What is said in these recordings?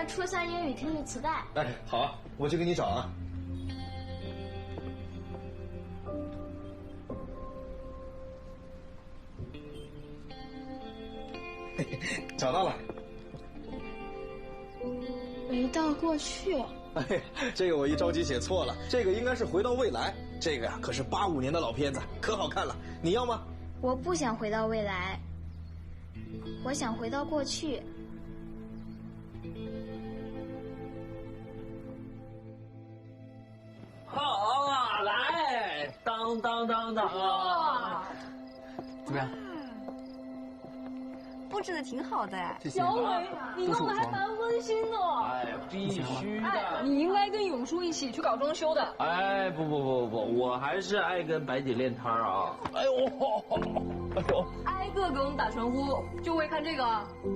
初三英语听力磁带。哎，好啊，我去给你找啊。嘿嘿，找到了。回到过去。哎，这个我一着急写错了，这个应该是回到未来。这个呀，可是85年的老片子，可好看了。你要吗？我不想回到未来，我想回到过去。好啊，来，当当当当啊！怎么样？布置的挺好的哎。小伟，你弄得还蛮温馨的。哎，必须的。你应该跟永叔一起去搞装修的。哎，不，我还是爱跟白姐练摊啊。哎呦，哎呦，挨个给我们打传呼，就为看这个。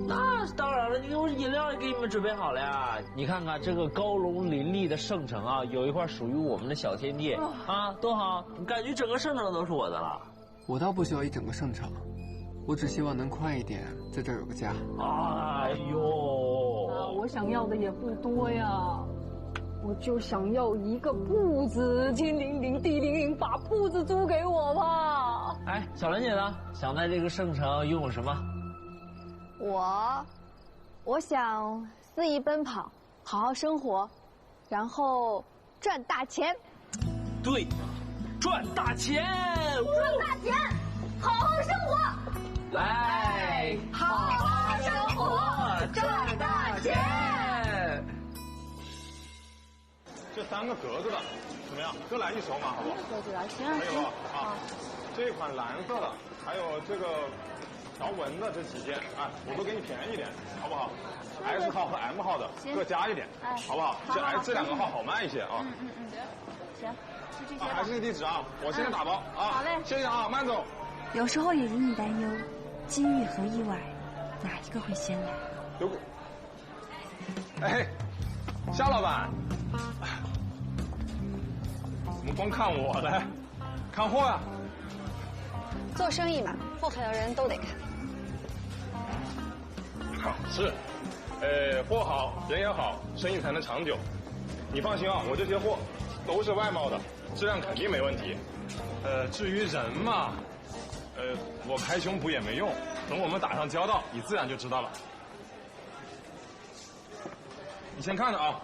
那当然了，你看我饮料也给你们准备好了呀。你看看这个高楼林立的圣城啊，有一块属于我们的小天地啊，多好！感觉整个圣城都是我的了。我倒不需要一整个圣城。我只希望能快一点，在这儿有个家。哎呦，我想要的也不多呀，我就想要一个铺子，天灵灵地灵灵，把铺子租给我吧。哎，小兰姐呢？想在这个圣城拥有什么？我想肆意奔跑，好好生活，然后赚大钱。对，赚大钱，赚大钱，好好生活。来，好好生活，赚大钱。这3个格子的怎么样？各来1手嘛，好不好？格子的，行可以吧？啊，这款蓝色的，还有这个条纹的这几件，哎，我都给你便宜一点，好不好 ？S 号和 M 号的各加一点，好不好？这2个号好卖一些啊。行，是这些。还是这地址啊，我现在打包啊。好嘞，谢谢啊，慢走。有时候也隐隐担忧，机遇和意外，哪一个会先来？有股。哎，夏老板，怎么光看我嘞？看货呀！做生意嘛，后台的人都得看。是，货好人也好，生意才能长久。你放心啊，我这些货都是外贸的，质量肯定没问题。至于人嘛，我开胸脯也没用，等我们打上交道，你自然就知道了。你先看着啊。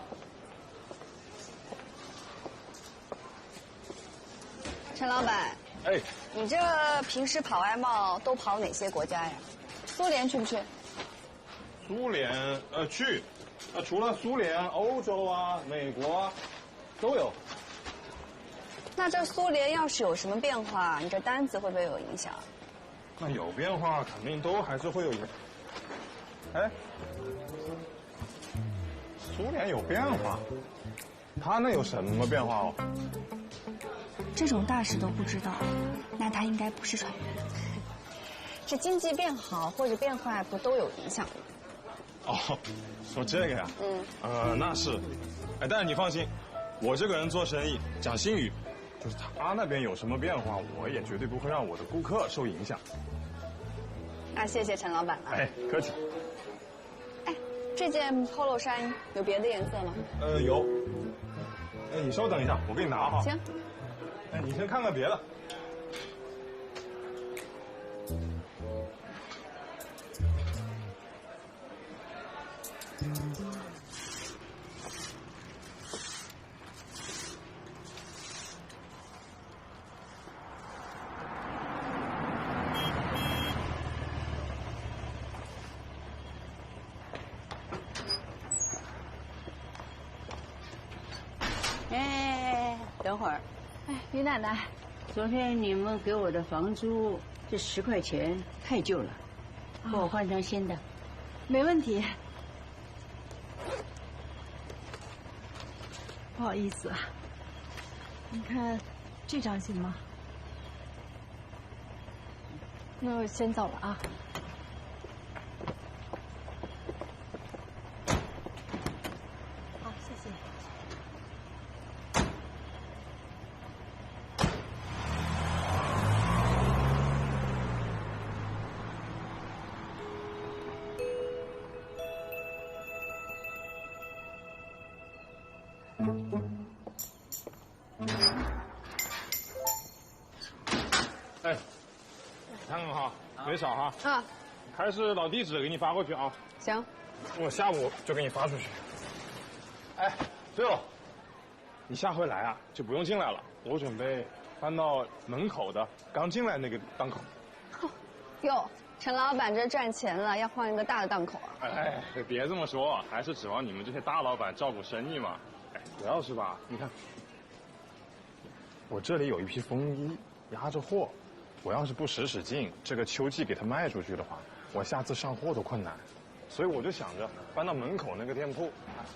陈老板，哎，你这平时跑外贸都跑哪些国家呀？苏联去不去？苏联去，除了苏联，欧洲啊、美国啊都有。那这苏联要是有什么变化，你这单子会不会有影响？那有变化，肯定都还是会有影响。哎，苏联有变化，他那有什么变化哦？这种大事都不知道，那他应该不是船员。这经济变好或者变坏，不都有影响吗？哦，说这个呀，那是，哎，但是你放心，我这个人做生意讲信誉，就是他那边有什么变化，我也绝对不会让我的顾客受影响。那谢谢陈老板了。哎，客气。哎，这件 polo 衫有别的颜色吗？有。哎，你稍等一下，我给你拿哈。行。哎，你先看看别的。哎，等会儿。哎，李奶奶，昨天你们给我的房租这10块钱太旧了，给我换张新的。没问题。不好意思啊，你看这张行吗？那我先走了啊。好，谢谢。哎，看看哈，没少哈。啊，还是老地址给你发过去啊。行。我下午就给你发出去。哎，对了，你下回来啊就不用进来了，我准备搬到门口的刚进来那个档口。哟，陈老板这赚钱了，要换一个大的档口啊。哎，别这么说，还是指望你们这些大老板照顾生意嘛。哎，主要是吧，你看，我这里有一批风衣压着货，我要是不使劲，这个秋季给它卖出去的话，我下次上货都困难。所以我就想着搬到门口那个店铺，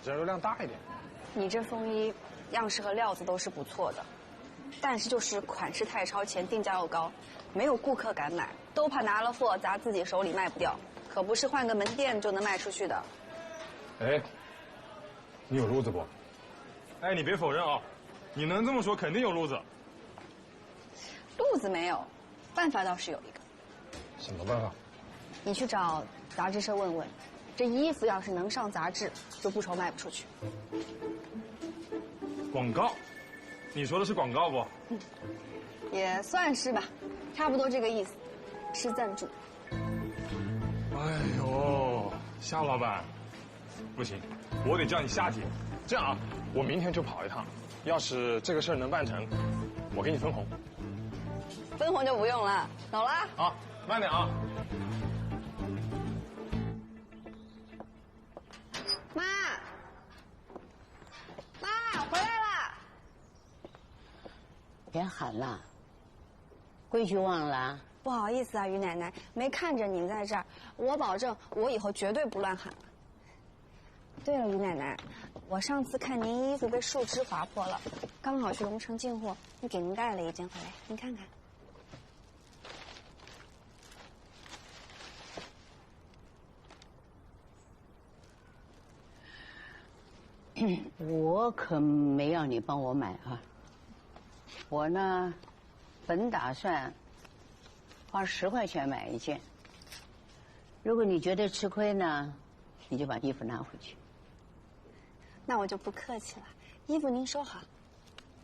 人流量大一点。你这风衣样式和料子都是不错的，但是就是款式太超前，定价又高，没有顾客敢买，都怕拿了货砸自己手里卖不掉，可不是换个门店就能卖出去的。哎，你有路子不？哎，你别否认啊，你能这么说肯定有路子。路子没有，办法倒是有一个。什么办法？你去找杂志社问问，这衣服要是能上杂志，就不愁卖不出去。广告？你说的是广告不？也算是吧，差不多这个意思，是赞助。哎呦，夏老板，不行，我得叫你夏姐。这样啊，我明天就跑一趟，要是这个事儿能办成，我给你分红。分红就不用了，走啦。好，慢点啊。妈，回来啦！别喊了，规矩忘了。不好意思啊，于奶奶，没看着您在这儿，我保证我以后绝对不乱喊了。对了，于奶奶，我上次看您衣服被树枝划破了，刚好去龙城进货，就给您带了一件回来，您看看。我可没要你帮我买啊！我呢，本打算花10块钱买一件。如果你觉得吃亏呢，你就把衣服拿回去。那我就不客气了，衣服您收好，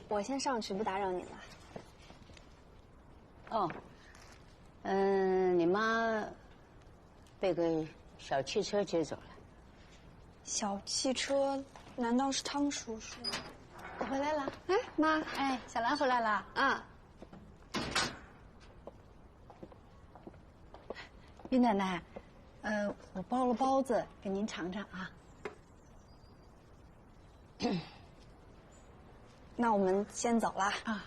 我先上去，不打扰您了。哦，你妈被个小汽车接走了。小汽车？难道是汤叔叔？我回来了。哎，妈，哎，小兰回来了。啊。于奶奶，我包了包子给您尝尝啊。那我们先走啦。啊。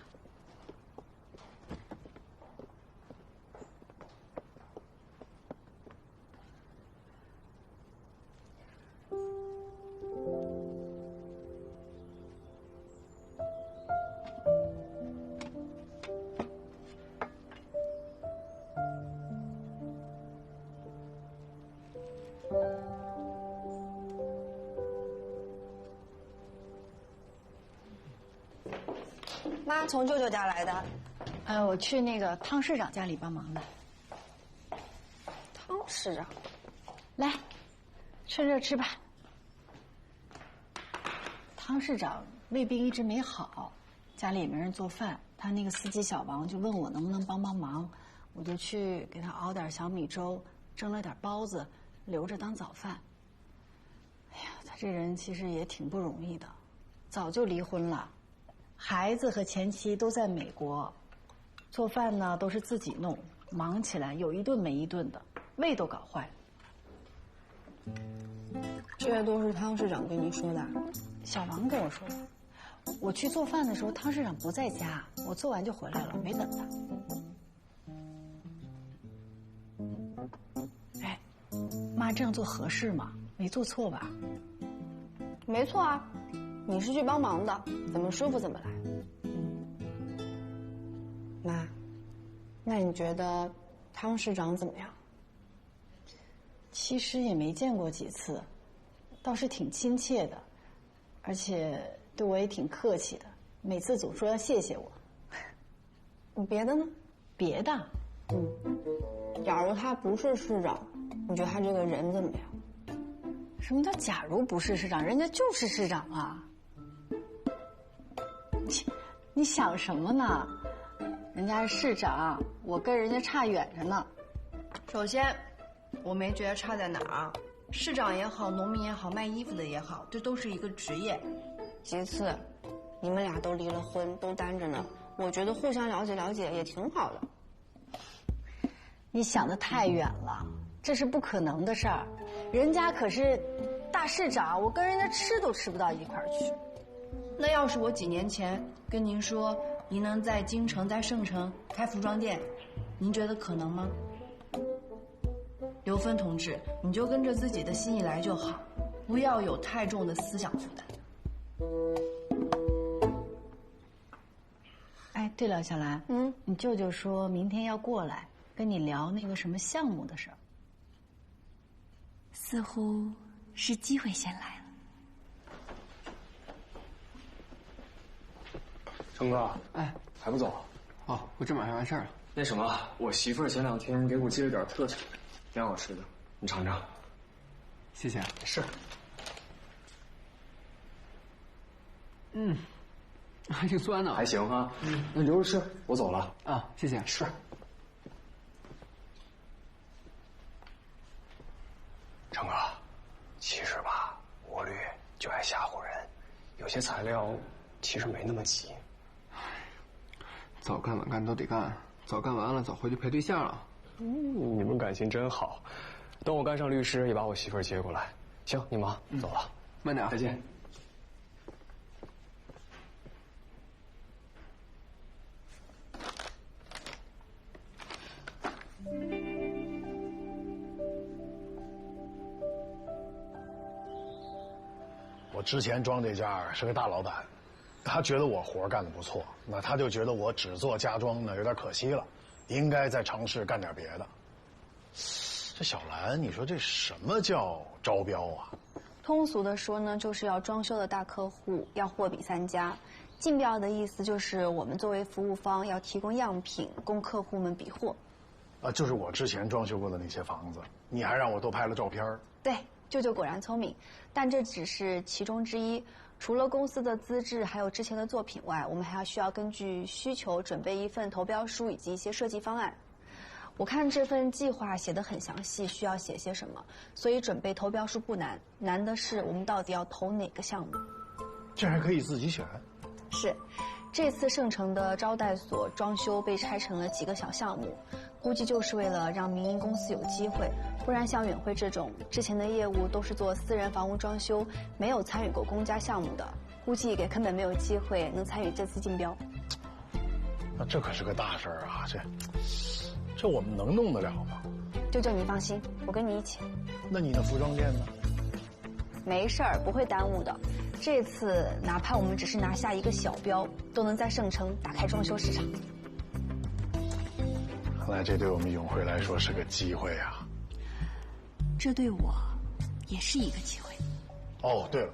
妈从舅舅家来的。我去那个汤市长家里帮忙的。汤市长，来，趁热吃吧。汤市长胃病一直没好，家里也没人做饭，他那个司机小王就问我能不能帮忙，我就去给他熬点小米粥，蒸了点包子，留着当早饭。哎呀，他这人其实也挺不容易的，早就离婚了，孩子和前妻都在美国，做饭呢都是自己弄，忙起来有一顿没一顿的，胃都搞坏了。这都是汤市长跟你说的？小王跟我说的。我去做饭的时候，汤市长不在家，我做完就回来了，没等他。哎，妈这样做合适吗？没做错吧？没错啊，你是去帮忙的，怎么舒服怎么来。妈，那你觉得汤市长怎么样？其实也没见过几次，倒是挺亲切的，而且对我也挺客气的，每次总说要谢谢我。你别的呢？别的，假如他不是市长，你觉得他这个人怎么样？什么叫假如不是市长？人家就是市长啊！你想什么呢？人家是市长，我跟人家差远着呢。首先，我没觉得差在哪儿，市长也好，农民也好，卖衣服的也好，这都是一个职业。其次，你们俩都离了婚，都单着呢，我觉得互相了解了解也挺好的。你想得太远了，这是不可能的事儿。人家可是大市长，我跟人家吃都吃不到一块儿去。那要是我几年前跟您说，您能在京城、在盛城开服装店，您觉得可能吗？刘芬同志，你就跟着自己的心意来就好，不要有太重的思想负担。哎，对了，小兰，你舅舅说明天要过来跟你聊那个什么项目的事儿，似乎是机会先来了。成哥，哎，还不走？哦，我这马上完事儿了。那什么，我媳妇儿前2天给我寄了点特产，挺好吃的，你尝尝。谢谢。是。还挺酸的。还行哈。那留着吃，我走了。啊，谢谢。是。成哥，其实吧，我律就爱吓唬人，有些材料其实没那么急。早干晚干都得干，早干完了早回去陪对象了。你们感情真好。等我干上律师，也把我媳妇儿接过来。行，你忙，走了。慢点。再见。我之前装这家是个大老板，他觉得我活干得不错，那他就觉得我只做家装呢有点可惜了，应该再尝试干点别的。这小兰，你说这什么叫招标啊？通俗的说呢，就是要装修的大客户要货比3家。竞标的意思就是我们作为服务方要提供样品供客户们比货。就是我之前装修过的那些房子，你还让我都拍了照片。对，舅舅果然聪明，但这只是其中之一。除了公司的资质还有之前的作品外，我们还需要根据需求准备一份投标书以及一些设计方案。我看这份计划写得很详细，需要写些什么，所以准备投标书不难，难的是我们到底要投哪个项目。这还可以自己选？是，这次盛城的招待所装修被拆成了几个小项目，估计就是为了让民营公司有机会，不然像远辉这种之前的业务都是做私人房屋装修，没有参与过公家项目的，估计也根本没有机会能参与这次竞标。那这可是个大事儿啊！这我们能弄得了吗？舅舅你放心，我跟你一起。那你的服装店呢？没事儿，不会耽误的。这次哪怕我们只是拿下一个小标，都能在盛城打开装修市场。看来这对我们永辉来说是个机会啊！这对我也是一个机会。哦，对了，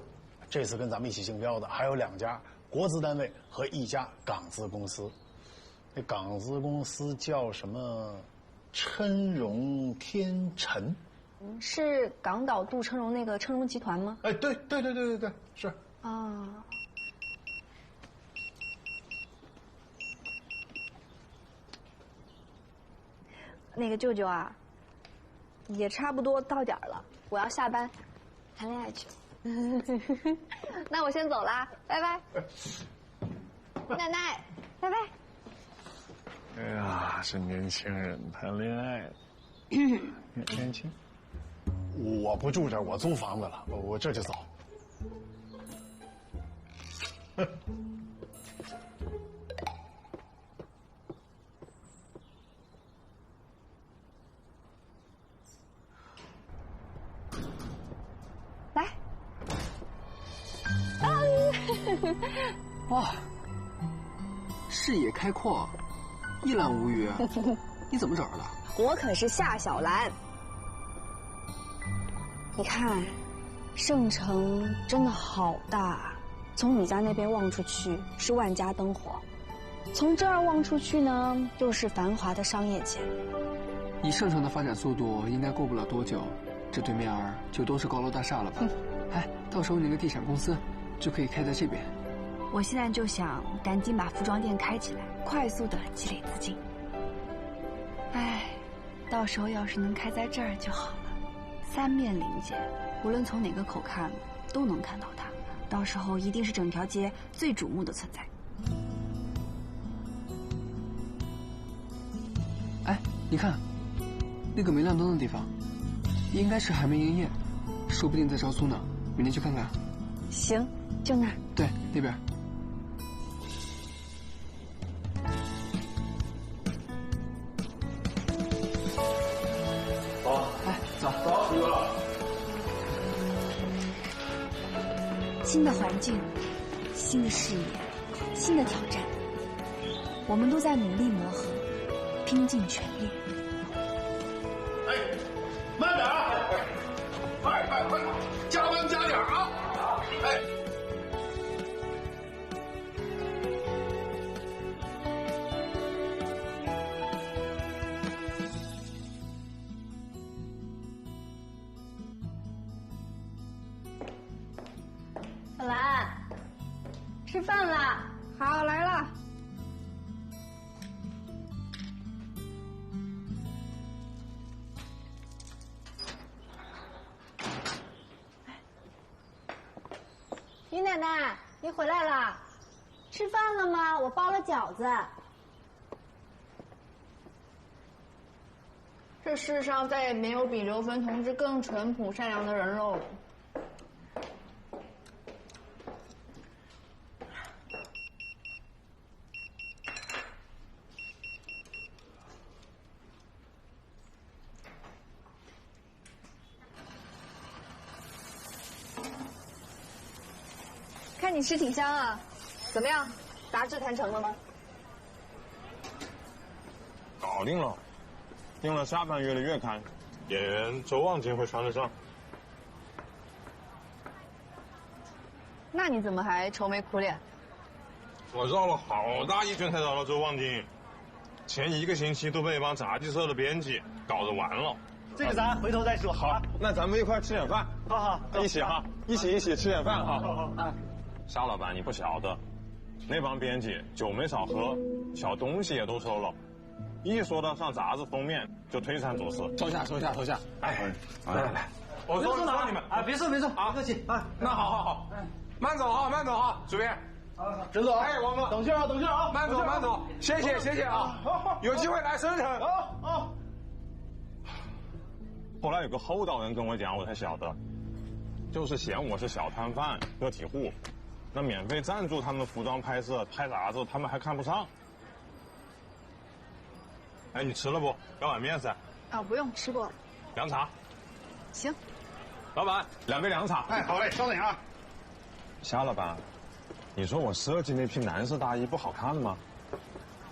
这次跟咱们一起竞标的还有2家国资单位和1家港资公司。那港资公司叫什么？琛荣天成。是港岛杜琛荣那个琛荣集团吗？哎，对，是。啊。那个舅舅啊，也差不多到点了，我要下班，谈恋爱去。那我先走啦，拜拜。奶奶，拜拜。哎呀，这年轻人谈恋爱，年轻。我不住这儿，我租房子了，我这就走。来。哇，视野开阔，一览无余。你怎么找着的？我可是夏小兰。你看，盛城真的好大，从你家那边望出去是万家灯火，从这儿望出去呢，又是繁华的商业街。以盛城的发展速度，应该过不了多久，这对面就都是高楼大厦了吧？哎，到时候那个地产公司就可以开在这边。我现在就想赶紧把服装店开起来，快速的积累资金。哎，到时候要是能开在这儿就好了，三面临街，无论从哪个口看都能看到它。到时候一定是整条街最瞩目的存在。哎，你看，那个没亮灯的地方，应该是还没营业，说不定在招租呢。明天去看看。行，就那儿。对，那边。好，哎，走，出去了。新的环境，新的视野，新的挑战，我们都在努力磨合，拼尽全力。哎，慢点啊！快，加班加点啊！哎。小兰，吃饭啦！好，来了。于奶奶，你回来啦？吃饭了吗？我包了饺子。这世上再也没有比刘芬同志更淳朴善良的人喽。看你吃挺香啊，怎么样？杂志谈成了吗？搞定了，订了下半月的月刊，演员周望京会穿得上。那你怎么还愁眉苦脸？我绕了好大一圈才找到周望京，前1个星期都被一帮杂技社的编辑搞得完了。这个咱回头再说。好，那咱们一块吃点饭。好，一起哈，一起吃点饭哈。好。沙老板，你不晓得，那帮编辑酒没少喝，小东西也都收了，一说到上杂志封面就推三阻四。收下。哎，来，我说你们啊，别说，不客气啊。那好，慢走哈，主编。陈总，哎，王哥，等信啊，慢走，谢谢啊，有机会来深圳。好。后来有个厚道人跟我讲，我才晓得，就是嫌我是小摊贩、个体户。那免费赞助他们服装拍摄、拍杂志，他们还看不上。哎，你吃了不？要碗面噻。啊，不用，吃过了。凉茶。行。老板，2杯凉茶。哎，好嘞，稍等啊。夏老板，你说我设计那批男士大衣不好看吗？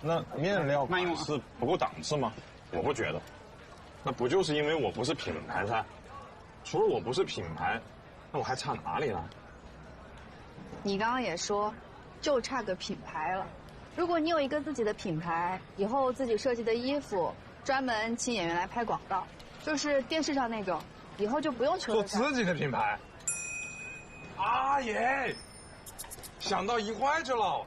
那面料款式不够档次吗？我不觉得。那不就是因为我不是品牌噻？除了我不是品牌，那我还差哪里了？你刚刚也说，就差个品牌了。如果你有一个自己的品牌，以后自己设计的衣服，专门请演员来拍广告，就是电视上那种，以后就不用做自己的品牌。啊耶！想到一块去了。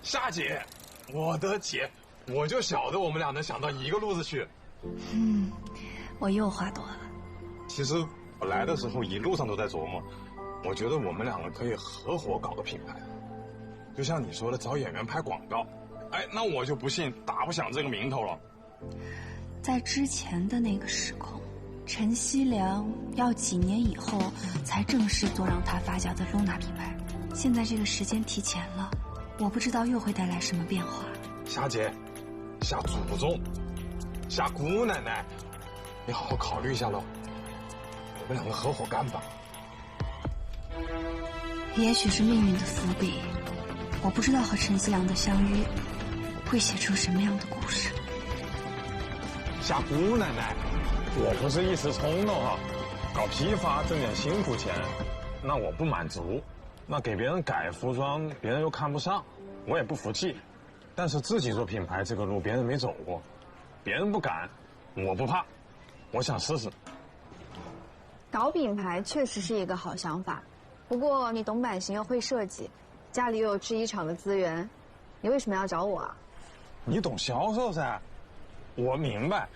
夏姐，我的姐，我就晓得我们俩能想到一个路子去。我又话多了。其实我来的时候一路上都在琢磨。我觉得我们2个可以合伙搞个品牌，就像你说的找演员拍广告，哎，那我就不信打不响这个名头了。在之前的那个时空，陈锡良要几年以后才正式做让他发家的露娜品牌，现在这个时间提前了，我不知道又会带来什么变化。夏姐，夏祖宗，夏姑奶奶，你好好考虑一下喽，我们2个合伙干吧。也许是命运的伏笔，我不知道和陈锡良的相遇会写出什么样的故事。夏姑奶奶，我不是一时冲动哈，搞批发挣点辛苦钱，那我不满足，那给别人改服装，别人又看不上，我也不服气。但是自己做品牌这个路别人没走过，别人不敢，我不怕，我想试试。搞品牌确实是一个好想法。不过你懂版型又会设计，家里又有制衣厂的资源，你为什么要找我啊？你懂销售噻，我明白，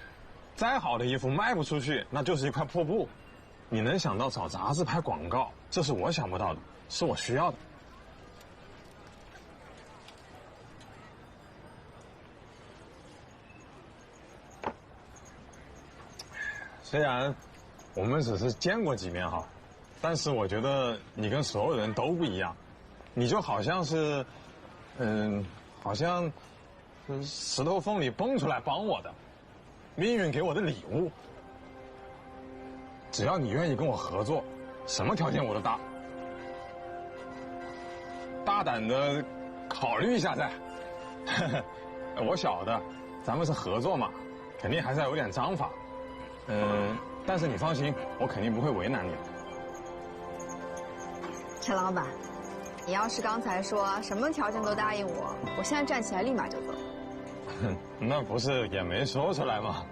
再好的衣服卖不出去，那就是一块破布。你能想到找杂志拍广告，这是我想不到的，是我需要的。虽然我们只是见过几面哈，但是我觉得你跟所有人都不一样，你就好像是，好像石头缝里蹦出来帮我的，命运给我的礼物。只要你愿意跟我合作，什么条件我都答。大胆的考虑一下噻。我晓得，咱们是合作嘛，肯定还是要有点章法。但是你放心，我肯定不会为难你。陈老板，你要是刚才说什么条件都答应我，我现在站起来立马就走。那不是也没说出来吗？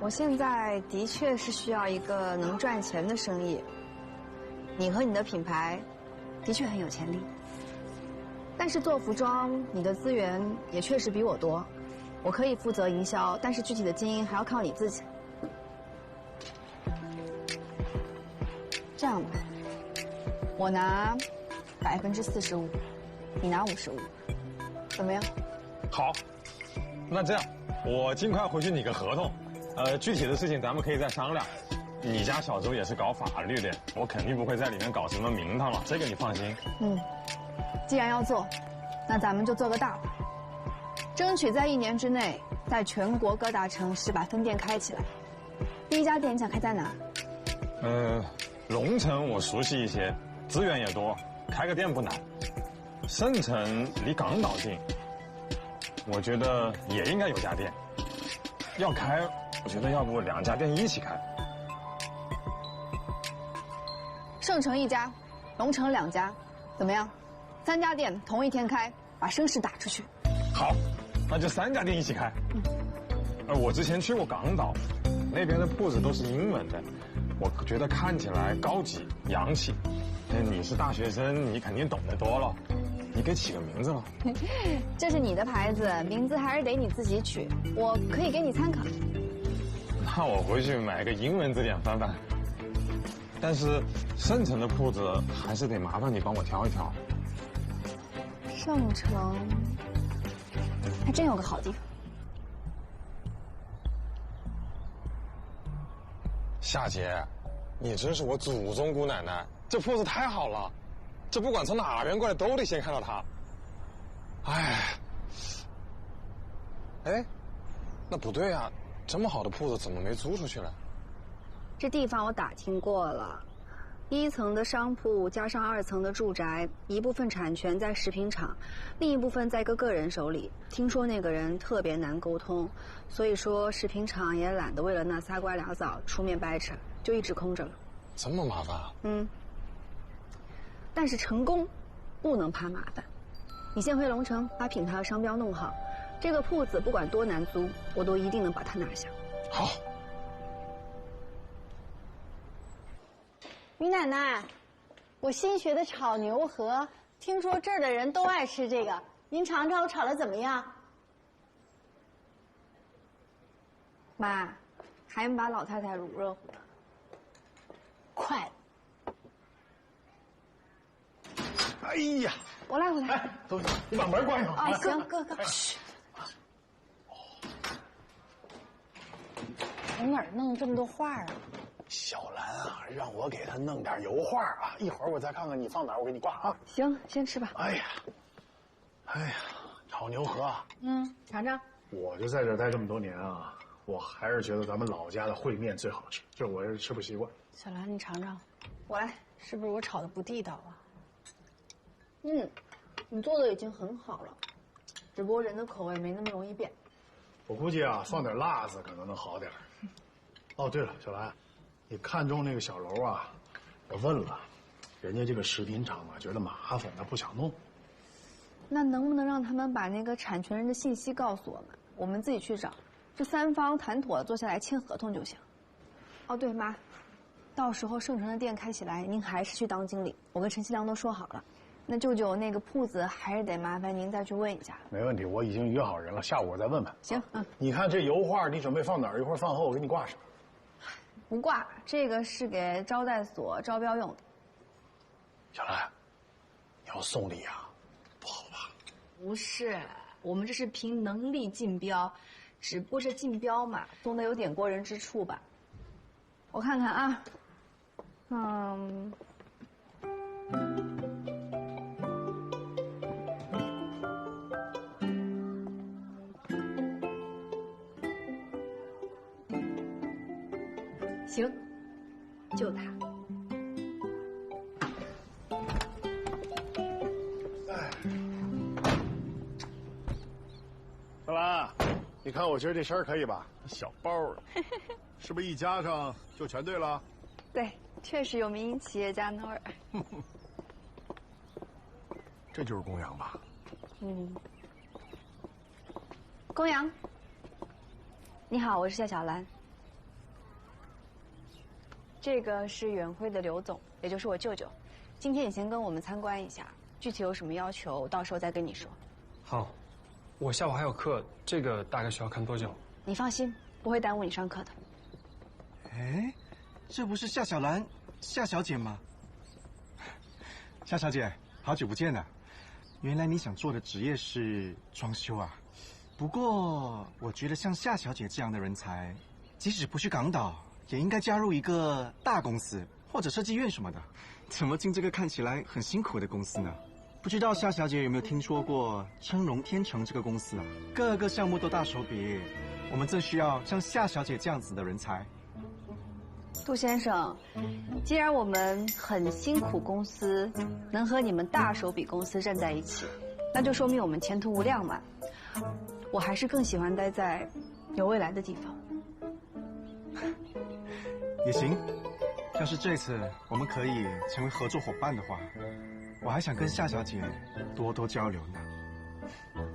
我现在的确是需要一个能赚钱的生意。你和你的品牌的确很有潜力，但是做服装，你的资源也确实比我多。我可以负责营销，但是具体的经营还要靠你自己。这样吧，我拿45%，你拿55%，怎么样？好，那这样，我尽快回去拟个合同，具体的事情咱们可以再商量。你家小周也是搞法律的，我肯定不会在里面搞什么名堂了，这个你放心。既然要做，那咱们就做个大的，争取在1年之内，在全国各大城市把分店开起来。第一家店你想开在哪？龙城我熟悉一些，资源也多，开个店不难。盛城离港岛近，我觉得也应该有家店。要开，我觉得要不2家店一起开。盛城1家，龙城2家，怎么样？3家店同一天开，把声势打出去。好，那就3家店一起开。我之前去过港岛，那边的铺子都是英文的，我觉得看起来高级洋气。你是大学生，你肯定懂得多了，你给起个名字吧。这是你的牌子，名字还是得你自己取，我可以给你参考。那我回去买个英文字典翻翻。但是盛城的铺子还是得麻烦你帮我挑一挑。盛城还真有个好地方。夏姐，你真是我祖宗姑奶奶，这铺子太好了，这不管从哪边过来都得先看到它。哎，那不对啊，这么好的铺子怎么没租出去呢？这地方我打听过了，1层的商铺加上2层的住宅，一部分产权在食品厂，另一部分在一个个人手里。听说那个人特别难沟通，所以说食品厂也懒得为了那仨瓜俩枣出面掰扯，就一直空着了。这么麻烦啊？但是成功不能怕麻烦。你先回龙城把品牌和商标弄好，这个铺子不管多难租，我都一定能把它拿下。好。于奶奶，我新学的炒牛河，听说这儿的人都爱吃这个，您尝尝我炒的怎么样？妈，还没把老太太卤热乎。快！哎呀，我来。走，你把门关上。啊，行，哥。嘘。从哪儿弄这么多画啊？小兰啊，让我给她弄点油画啊，一会儿我再看看你放哪儿，我给你挂啊。行，先吃吧。哎呀，炒牛河。尝尝。我就在这儿待这么多年啊，我还是觉得咱们老家的烩面最好吃，这我是吃不习惯。小兰，你尝尝。我来。是不是我炒的不地道啊？你做的已经很好了，只不过人的口味没那么容易变。我估计啊，放点辣子可能能好点。哦，对了，小兰，你看中那个小楼啊，我问了，人家这个食品厂啊觉得麻烦，他不想弄。那能不能让他们把那个产权人的信息告诉我们，我们自己去找，这3方谈妥了坐下来签合同就行。哦，对，妈，到时候盛城的店开起来，您还是去当经理，我跟陈其良都说好了。那舅舅那个铺子还是得麻烦您再去问一下。没问题，我已经约好人了，下午我再问问。行，你看这油画，你准备放哪儿？一会儿饭后我给你挂上。不挂，这个是给招待所招标用的。小兰，你要送礼啊？不好吧？不是，我们这是凭能力竞标，只不过是竞标嘛，总得有点过人之处吧。我看看啊，行，就它。小兰，你看我今儿这身可以吧？小包儿，是不是一加上就全对了？对，确实有民营企业家那味儿。这就是公羊吧？公羊，你好，我是夏小兰。这个是远辉的刘总，也就是我舅舅。今天你先跟我们参观一下，具体有什么要求，到时候再跟你说。好，我下午还有课，这个大概需要看多久？你放心，不会耽误你上课的。哎，这不是夏小兰夏小姐吗？夏小姐，好久不见了。原来你想做的职业是装修啊？不过我觉得像夏小姐这样的人才，即使不去港岛，也应该加入一个大公司或者设计院什么的。怎么进这个看起来很辛苦的公司呢？不知道夏小姐有没有听说过称荣天成这个公司啊？各个项目都大手笔，我们正需要像夏小姐这样子的人才。杜先生，既然我们很辛苦公司能和你们大手笔公司站在一起，那就说明我们前途无量嘛。我还是更喜欢待在有未来的地方。也行，要是这次我们可以成为合作伙伴的话，我还想跟夏小姐多多交流呢。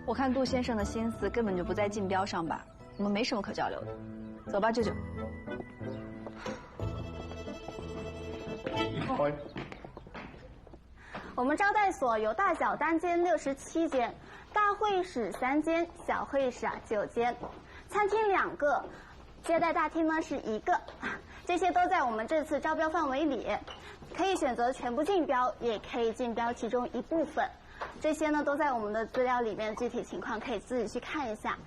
我看杜先生的心思根本就不在竞标上吧，我们没什么可交流的。走吧，舅舅。欢迎。我们招待所有大小单间67间，大会议室3间，小会议室9间，餐厅2个，接待大厅呢是1个，这些都在我们这次招标范围里，可以选择全部竞标，也可以竞标其中一部分，这些呢都在我们的资料里面，具体情况可以自己去看一下。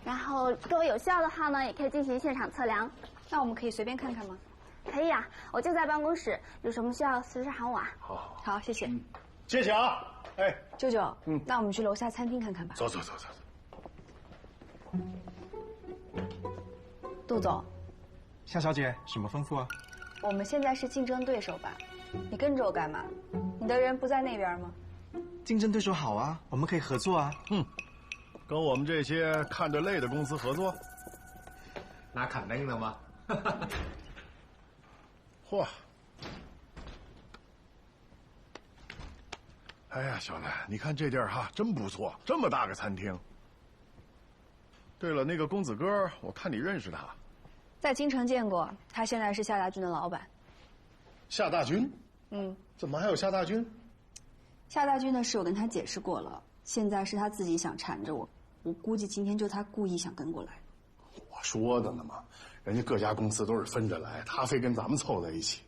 然后各位有需要的话呢，也可以进行现场测量。那我们可以随便看看吗？可以啊，我就在办公室，有什么需要随时喊我啊。好，谢谢。谢谢啊。哎，舅舅，那我们去楼下餐厅看看吧。走。杜总，夏小姐，什么吩咐啊？我们现在是竞争对手吧？你跟着我干嘛？你的人不在那边吗？竞争对手好啊，我们可以合作啊。跟我们这些看着累的公司合作，那肯定的嘛。嚯！哎呀，小兰，你看这地儿哈，真不错，这么大个餐厅。对了，那个公子哥，我看你认识他，在京城见过，他现在是夏大军的老板。夏大军？怎么还有夏大军？夏大军的事我跟他解释过了，现在是他自己想缠着我，我估计今天就他故意想跟过来。我说的呢嘛，人家各家公司都是分着来，他非跟咱们凑在一起。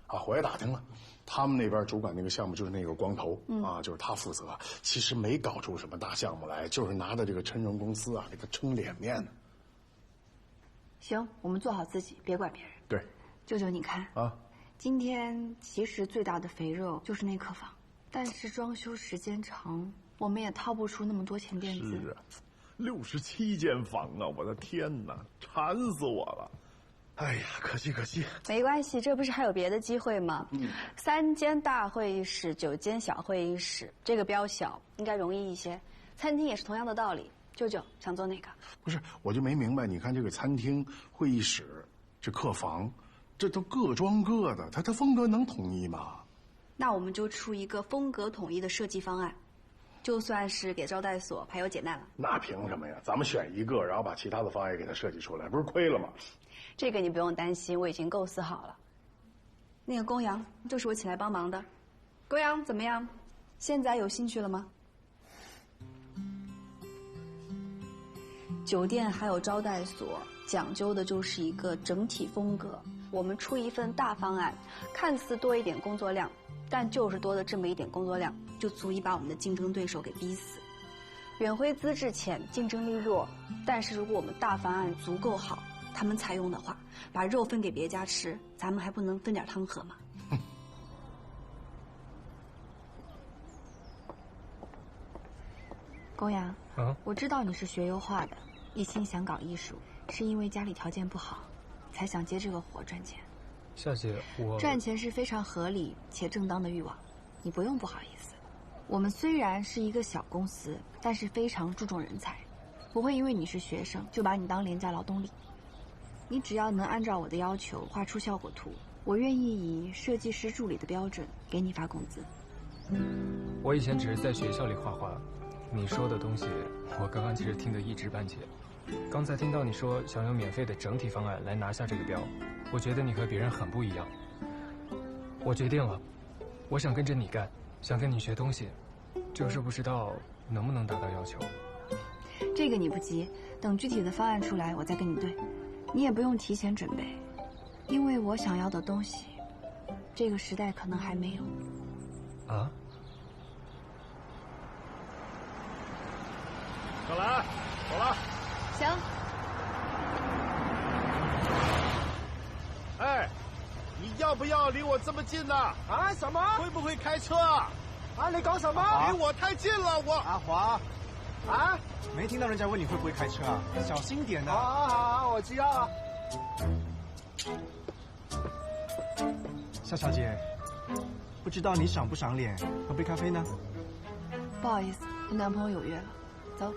啊，我也打听了，他们那边主管那个项目就是那个光头，就是他负责。其实没搞出什么大项目来，就是拿着这个琛荣公司啊给他撑脸面呢。行，我们做好自己，别管别人。对，舅舅你看啊，今天其实最大的肥肉就是那客房，但是装修时间长，我们也掏不出那么多钱垫资。是啊，67间房啊！我的天哪，馋死我了！哎呀，可惜。没关系，这不是还有别的机会吗？3间大会议室，9间小会议室，这个标小，应该容易一些。餐厅也是同样的道理。舅舅想做哪个？不是，我就没明白，你看这个餐厅、会议室、这客房，这都各装各的，它风格能统一吗？那我们就出一个风格统一的设计方案，就算是给招待所排忧解难了。那凭什么呀？咱们选一个，然后把其他的方案也给它设计出来，不是亏了吗？这个你不用担心，我已经构思好了。那个公羊就是我请来帮忙的。欧阳怎么样？现在有兴趣了吗？酒店还有招待所讲究的就是一个整体风格。我们出一份大方案，看似多一点工作量，但就是多的这么一点工作量，就足以把我们的竞争对手给逼死。远辉资质浅，竞争力弱，但是如果我们大方案足够好，他们采用的话，把肉分给别家吃，咱们还不能分点汤喝吗？欧阳，我知道你是学油画的，一心想搞艺术，是因为家里条件不好，才想接这个活赚钱。夏姐，我赚钱是非常合理且正当的欲望，你不用不好意思。我们虽然是一个小公司，但是非常注重人才，不会因为你是学生就把你当廉价劳动力。你只要能按照我的要求画出效果图，我愿意以设计师助理的标准给你发工资。我以前只是在学校里画画，你说的东西我刚刚其实听得一知半解。刚才听到你说想用免费的整体方案来拿下这个标，我觉得你和别人很不一样。我决定了，我想跟着你干，想跟你学东西，就是不知道能不能达到要求。这个你不急，等具体的方案出来我再跟你对。你也不用提前准备，因为我想要的东西，这个时代可能还没有。啊？小兰，走了。行。哎，你要不要离我这么近呢？啊？什么？会不会开车？啊？你搞什么？离我太近了，我。阿华。啊？没听到人家问你会不会开车啊？小心点呐！好，我知道啊。夏小姐，不知道你赏不赏脸？喝杯咖啡呢？不好意思，跟男朋友有约了，走。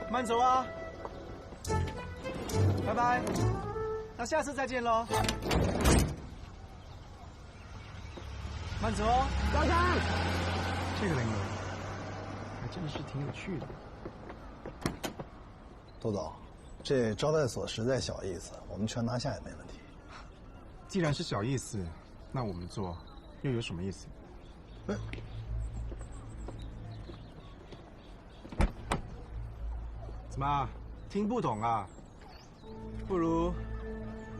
慢走啊！拜拜，那下次再见喽。慢走哦。高长，这个人呢，还真是挺有趣的。杜总，这招待所实在小意思，我们全拿下也没问题。既然是小意思，那我们做又有什么意思？怎么听不懂啊？不如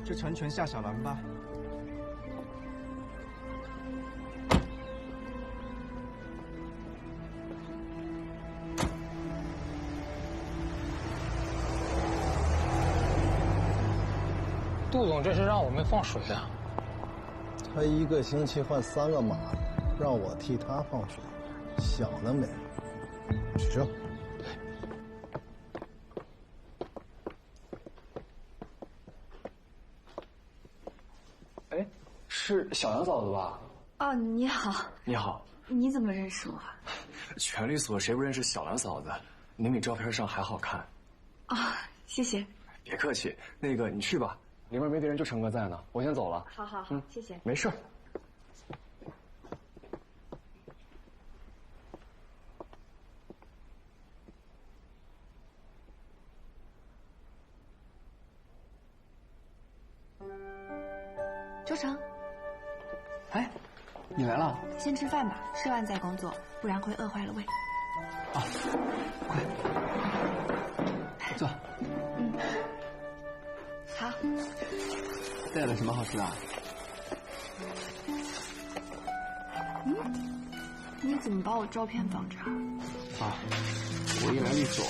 就成全夏小兰吧。杜总这是让我们放水啊！他一个星期换3个马，让我替他放水，想得美！取车。哎，是小杨嫂子吧？哦，你好。你好。你怎么认识我？权力所谁不认识小兰嫂子？您比照片上还好看。啊，谢谢。别客气，那个你去吧。里面没别人，就成哥在呢，我先走了。好好，谢谢。没事。周成，哎，你来了。先吃饭吧，吃完再工作，不然会饿坏了胃。啊，快，坐。好。带了什么好吃的？你怎么把我照片放这儿？啊，我一来律所，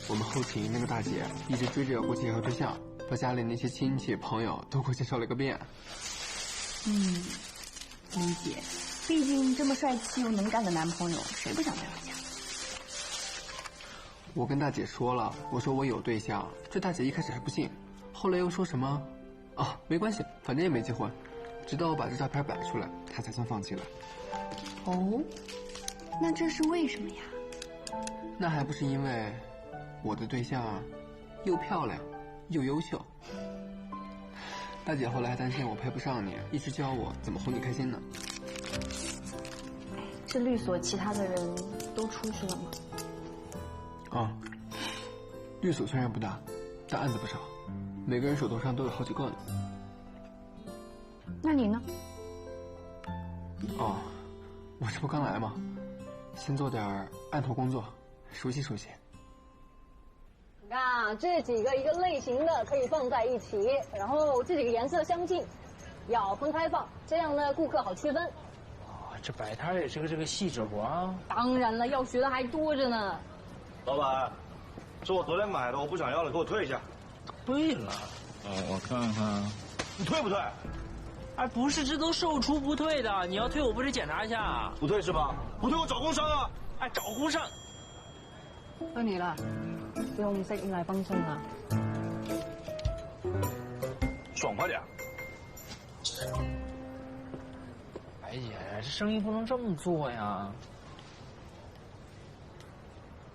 我们后勤那个大姐一直追着要给我介绍对象，把家里那些亲戚朋友都给我介绍了个遍。理解，毕竟这么帅气又能干的男朋友，谁不想带回家？我跟大姐说了，我说我有对象，这大姐一开始还不信，后来又说什么，啊，没关系，反正也没结婚，直到我把这照片摆出来，她才算放弃了。哦，那这是为什么呀？那还不是因为我的对象又漂亮又优秀。大姐后来还担心我配不上你，一直教我怎么哄你开心呢。这律所其他的人都出去了吗？啊，律所虽然不大，但案子不少，每个人手头上都有好几个呢。那你呢？哦，我这不刚来吗？先做点案头工作，熟悉熟悉。你看啊，这几个一个类型的可以放在一起，然后这几个颜色相近，要分开放，这样呢顾客好区分。哦，这摆摊也是个这个细致活啊。当然了，要学的还多着呢。老板，是我昨天买的，我不想要了，给我退一下。对了，我看看，你退不退？哎，不是，这都售出不退的，你要退我不是检查一下？不退是吧？不退我找工伤啊！哎，找工伤。到你了，不用再用来帮衬了。爽快点。白姐，这生意不能这么做呀。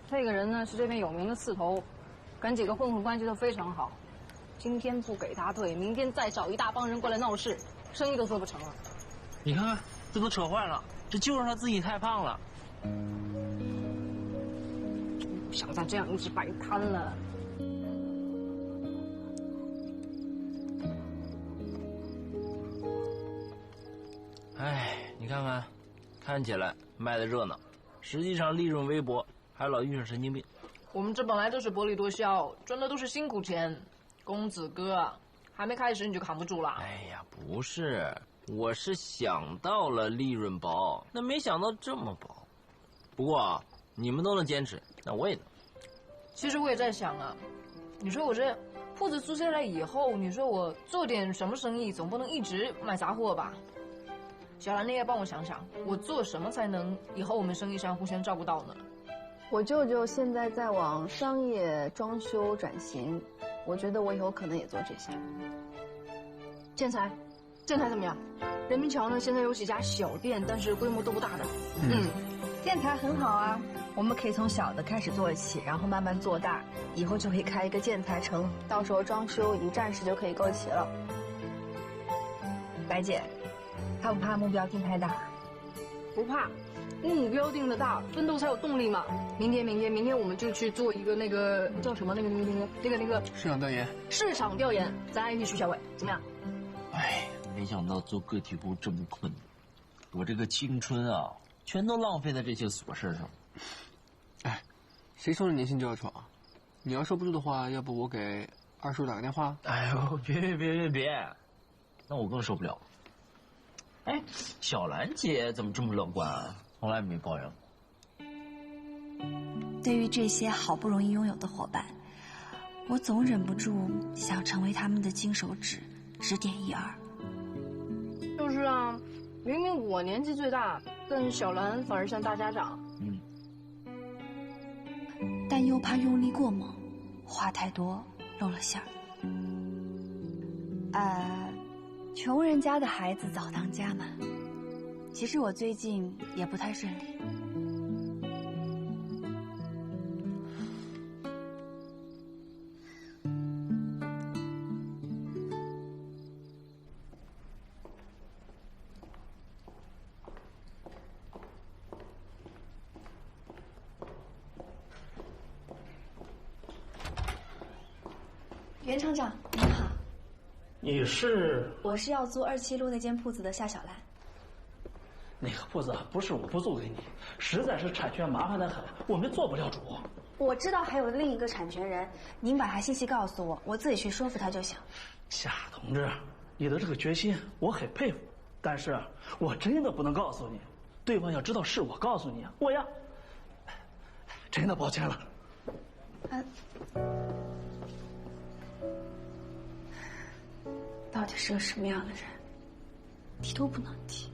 这个人呢是这边有名的刺头，跟几个混混关系都非常好。今天不给他退，明天再找一大帮人过来闹事，生意都做不成了。你看看，这都扯坏了，这就是他自己太胖了。不想再这样一直摆摊了。哎，你看看，看起来卖的热闹，实际上利润微薄，还老遇上神经病。我们这本来就是薄利多销，赚的都是辛苦钱。公子哥，还没开始你就扛不住了。哎呀，不是，我是想到了利润薄，那没想到这么薄。不过你们都能坚持，那我也能。其实我也在想啊，你说我这铺子租下来以后，你说我做点什么生意，总不能一直卖杂货吧？小兰，你也帮我想想，我做什么才能以后我们生意上互相照顾到呢？我舅舅现在在往商业装修转型，我觉得我以后可能也做这些。建材怎么样？人民桥呢，现在有几家小店，但是规模都不大的。建材很好啊，我们可以从小的开始做起，然后慢慢做大，以后就可以开一个建材城，到时候装修一站式就可以够齐了。白姐，怕不怕目标定太大？不怕。目标定的大，奋斗才有动力嘛。明天我们就去做一个那个叫什么那个市场调研。市场调研，咱一起去小伟，怎么样？哎，没想到做个体户这么困难，我这个青春啊，全都浪费在这些琐事上。哎，谁说了年轻就要闯？你要受不住的话，要不我给二叔打个电话？哎呦，别，那我更受不了。哎，小兰姐怎么这么乐观啊？从来没抱怨过。对于这些好不容易拥有的伙伴，我总忍不住想成为他们的金手指，指点一二。就是啊，明明我年纪最大，但小兰反而像大家长。但又怕用力过猛，话太多露了馅儿。穷人家的孩子早当家嘛。其实我最近也不太顺利。袁厂长，您好。你是？我是要租27路那间铺子的夏小兰。那个铺子不是我不租给你，实在是产权麻烦得很，我们做不了主。我知道还有另一个产权人，您把他信息告诉我，我自己去说服他就行。夏同志，你的这个决心我很佩服，但是我真的不能告诉你，对方要知道是我告诉你，我呀，真的抱歉了。到底是个什么样的人，提都不能提。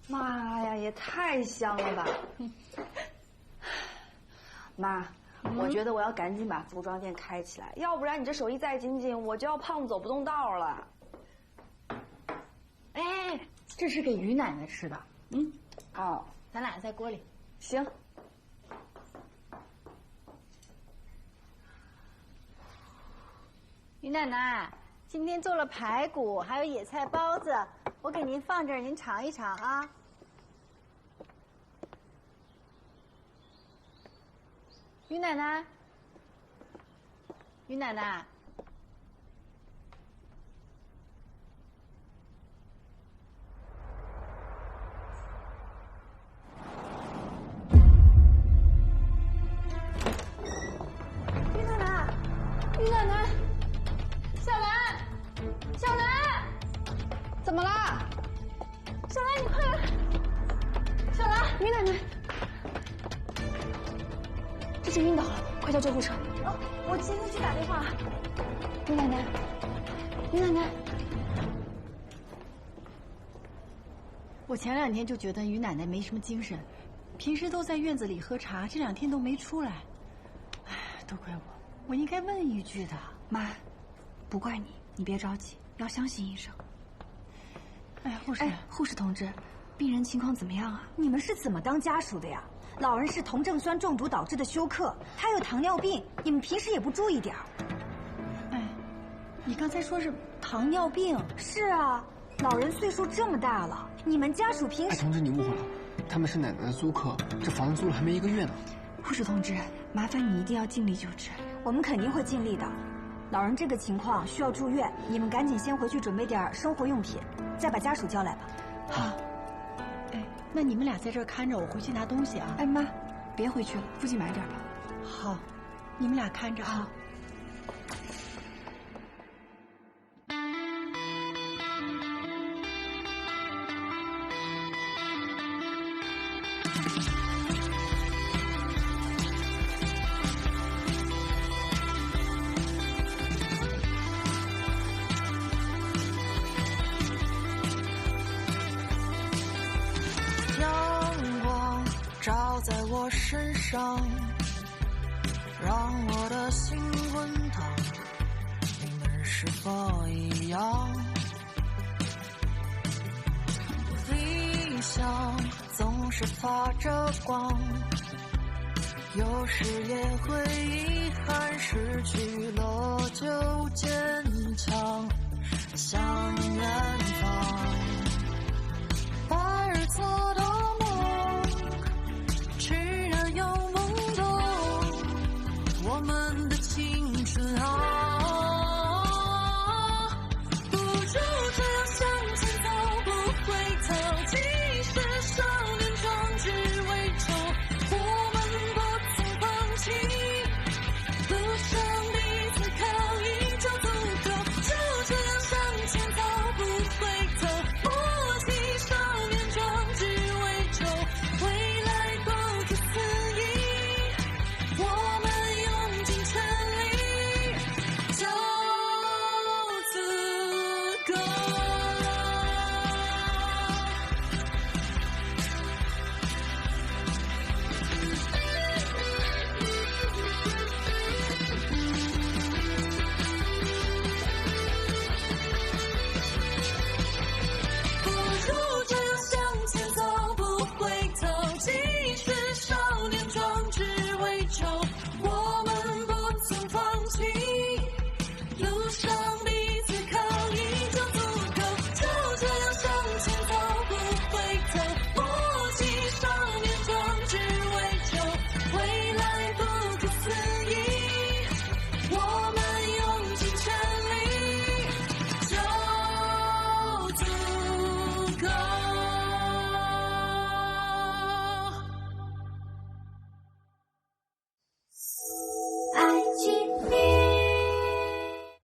妈呀，也太香了吧！妈，我觉得我要赶紧把服装店开起来，要不然你这手艺再精进，我就要胖走不动道了。哎，这是给于奶奶吃的。哦，咱俩在锅里。行。于奶奶，今天做了排骨，还有野菜包子，我给您放这儿，您尝一尝啊。于奶奶，于奶奶，于奶奶，志晴晕倒了，快叫救护车！我亲自去打电话。于奶奶，于奶奶，我前2天就觉得于奶奶没什么精神，平时都在院子里喝茶，这2天都没出来。哎，都怪我应该问一句的。妈，不怪你，你别着急，要相信医生。哎，护士同志，病人情况怎么样啊？你们是怎么当家属的呀？老人是酮症酸中毒导致的休克，他有糖尿病，你们平时也不注意点儿。哎，你刚才说是糖尿病？是啊，老人岁数这么大了，你们家属平时……同志，你误会了，他们是奶奶的租客，这房子租了还没1个月呢。护士同志，麻烦你一定要尽力救治。我们肯定会尽力的。老人这个情况需要住院，你们赶紧先回去准备点生活用品，再把家属叫来吧。好。哎，那你们俩在这儿看着，我回去拿东西啊。哎妈，别回去了，附近买点吧。好，你们俩看着啊。照在我身上，让我的心滚烫，你们是否一样？理想总是发着光，有时也会遗憾，失去了就坚强，向远方，把日子都